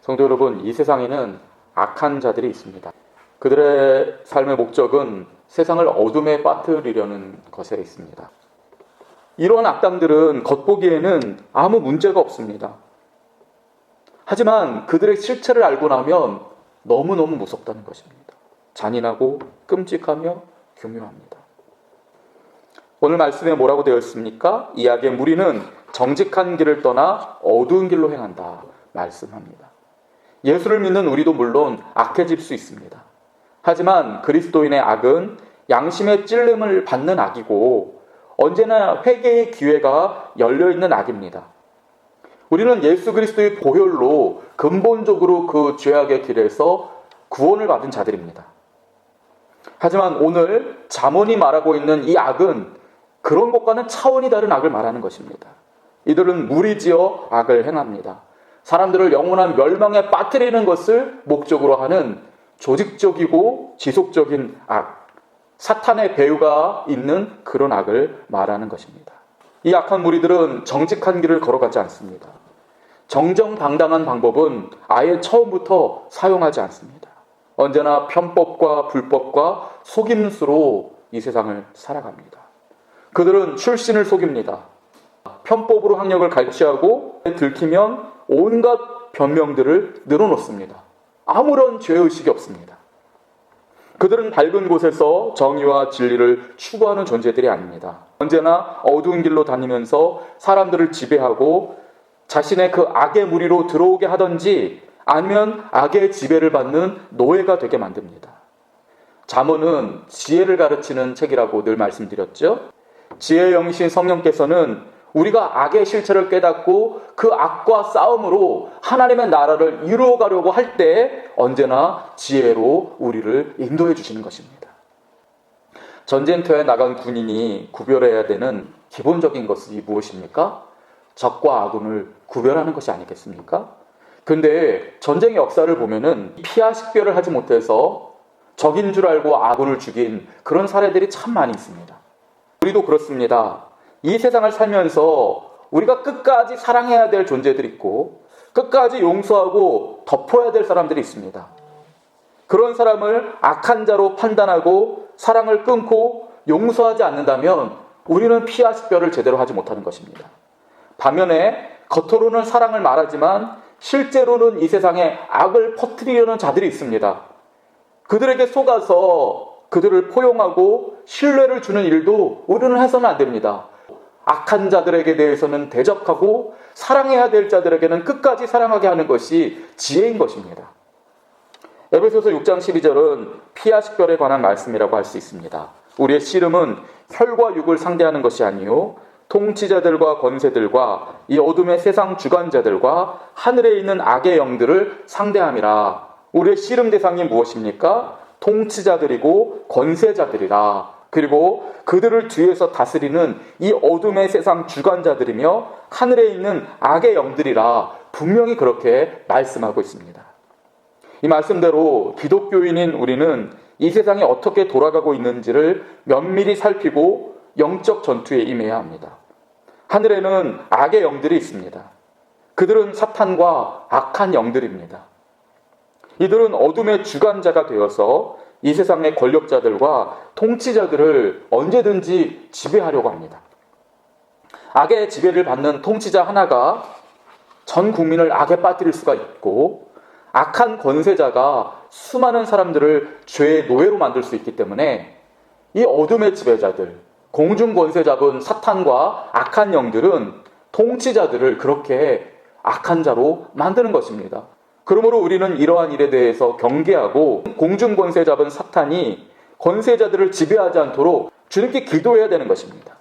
성도 여러분, 이 세상에는 악한 자들이 있습니다. 그들의 삶의 목적은 세상을 어둠에 빠뜨리려는 것에 있습니다. 이러한 악당들은 겉보기에는 아무 문제가 없습니다. 하지만 그들의 실체를 알고 나면 너무너무 무섭다는 것입니다. 잔인하고 끔찍하며 교묘합니다. 오늘 말씀에 뭐라고 되어 있습니까? 이 악의 무리는 정직한 길을 떠나 어두운 길로 행한다 말씀합니다. 예수를 믿는 우리도 물론 악해질 수 있습니다. 하지만 그리스도인의 악은 양심의 찔림을 받는 악이고 언제나 회개의 기회가 열려있는 악입니다. 우리는 예수 그리스도의 보혈로 근본적으로 그 죄악의 길에서 구원을 받은 자들입니다. 하지만 오늘 잠언이 말하고 있는 이 악은 그런 것과는 차원이 다른 악을 말하는 것입니다. 이들은 무리지어 악을 행합니다. 사람들을 영원한 멸망에 빠뜨리는 것을 목적으로 하는 조직적이고 지속적인 악, 사탄의 배후가 있는 그런 악을 말하는 것입니다. 이 악한 무리들은 정직한 길을 걸어가지 않습니다. 정정당당한 방법은 아예 처음부터 사용하지 않습니다. 언제나 편법과 불법과 속임수로 이 세상을 살아갑니다. 그들은 출신을 속입니다. 편법으로 학력을 갈취하고 들키면 온갖 변명들을 늘어놓습니다. 아무런 죄의식이 없습니다. 그들은 밝은 곳에서 정의와 진리를 추구하는 존재들이 아닙니다. 언제나 어두운 길로 다니면서 사람들을 지배하고 자신의 그 악의 무리로 들어오게 하든지 아니면 악의 지배를 받는 노예가 되게 만듭니다. 잠언은 지혜를 가르치는 책이라고 늘 말씀드렸죠. 지혜의 영이신 성령께서는 우리가 악의 실체를 깨닫고 그 악과 싸움으로 하나님의 나라를 이루어가려고 할 때 언제나 지혜로 우리를 인도해 주시는 것입니다. 전쟁터에 나간 군인이 구별해야 되는 기본적인 것이 무엇입니까? 적과 아군을 구별하는 것이 아니겠습니까? 근데 전쟁의 역사를 보면은 피하 식별을 하지 못해서 적인 줄 알고 아군을 죽인 그런 사례들이 참 많이 있습니다. 우리도 그렇습니다. 이 세상을 살면서 우리가 끝까지 사랑해야 될 존재들이 있고 끝까지 용서하고 덮어야 될 사람들이 있습니다. 그런 사람을 악한 자로 판단하고 사랑을 끊고 용서하지 않는다면 우리는 피하 식별을 제대로 하지 못하는 것입니다. 반면에 겉으로는 사랑을 말하지만 실제로는 이 세상에 악을 퍼뜨리려는 자들이 있습니다. 그들에게 속아서 그들을 포용하고 신뢰를 주는 일도 우리는 해서는 안 됩니다. 악한 자들에게 대해서는 대적하고 사랑해야 될 자들에게는 끝까지 사랑하게 하는 것이 지혜인 것입니다. 에베소서 6장 12절은 피하 식별에 관한 말씀이라고 할 수 있습니다. 우리의 씨름은 혈과 육을 상대하는 것이 아니요 통치자들과 권세들과 이 어둠의 세상 주관자들과 하늘에 있는 악의 영들을 상대함이라. 우리의 씨름 대상이 무엇입니까? 통치자들이고 권세자들이라. 그리고 그들을 뒤에서 다스리는 이 어둠의 세상 주관자들이며 하늘에 있는 악의 영들이라 분명히 그렇게 말씀하고 있습니다. 이 말씀대로 기독교인인 우리는 이 세상이 어떻게 돌아가고 있는지를 면밀히 살피고 영적 전투에 임해야 합니다. 하늘에는 악의 영들이 있습니다. 그들은 사탄과 악한 영들입니다. 이들은 어둠의 주관자가 되어서 이 세상의 권력자들과 통치자들을 언제든지 지배하려고 합니다. 악의 지배를 받는 통치자 하나가 전 국민을 악에 빠뜨릴 수가 있고 악한 권세자가 수많은 사람들을 죄의 노예로 만들 수 있기 때문에 이 어둠의 지배자들, 공중 권세 잡은 사탄과 악한 영들은 통치자들을 그렇게 악한 자로 만드는 것입니다. 그러므로 우리는 이러한 일에 대해서 경계하고 공중 권세 잡은 사탄이 권세자들을 지배하지 않도록 주님께 기도해야 되는 것입니다.